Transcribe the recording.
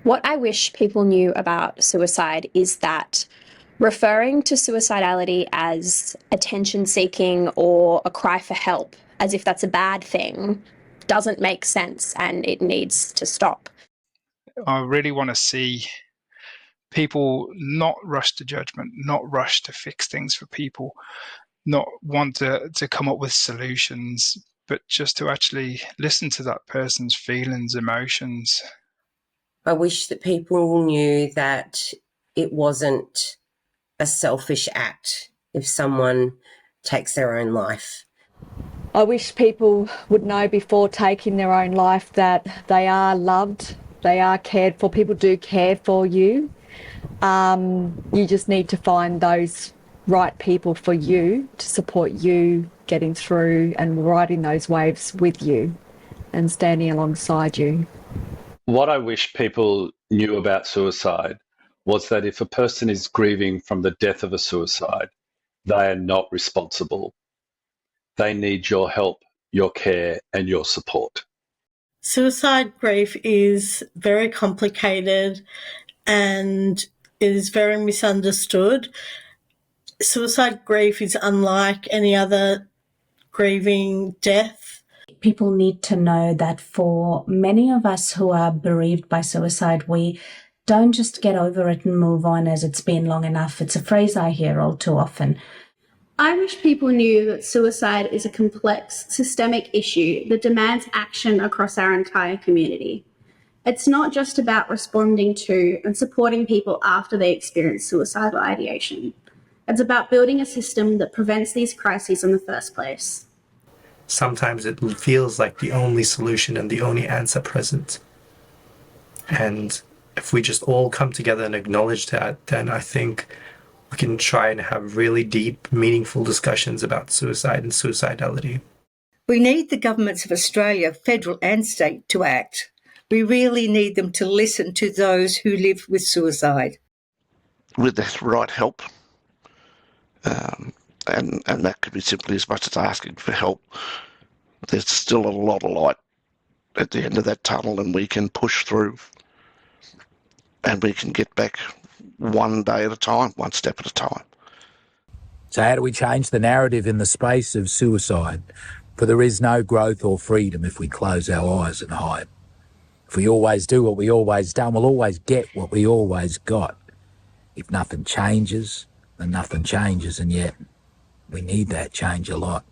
What I wish people knew about suicide is that referring to suicidality as attention seeking or a cry for help, as if that's a bad thing, doesn't make sense and it needs to stop. I really want to see people not rush to judgment, not rush to fix things for people, not want to come up with solutions, but just to actually listen to that person's feelings, emotions. I wish that people knew that it wasn't a selfish act if someone takes their own life. I wish people would know before taking their own life that they are loved, they are cared for. People do care for you. You just need to find those right people for you to support you getting through and riding those waves with you and standing alongside you. What I wish people knew about suicide was that if a person is grieving from the death of a suicide, they are not responsible. They need your help, your care, and your support. Suicide grief is very complicated and it is very misunderstood. Suicide grief is unlike any other grieving death. People need to know that for many of us who are bereaved by suicide, we don't just get over it and move on as it's been long enough. It's a phrase I hear all too often. I wish people knew that suicide is a complex, systemic issue that demands action across our entire community. It's not just about responding to and supporting people after they experience suicidal ideation. It's about building a system that prevents these crises in the first place. Sometimes it feels like the only solution and the only answer present. And if we just all come together and acknowledge that, then I think we can try and have really deep, meaningful discussions about suicide and suicidality. We need the governments of Australia, federal and state, to act. We really need them to listen to those who live with suicide. With the right help, and that could be simply as much as asking for help, there's still a lot of light at the end of that tunnel, and we can push through and we can get back one day at a time, one step at a time. So how do we change the narrative in the space of suicide? For there is no growth or freedom if we close our eyes and hide. If we always do what we always done, we'll always get what we always got. If nothing changes, then nothing changes, and yet we need that change a lot.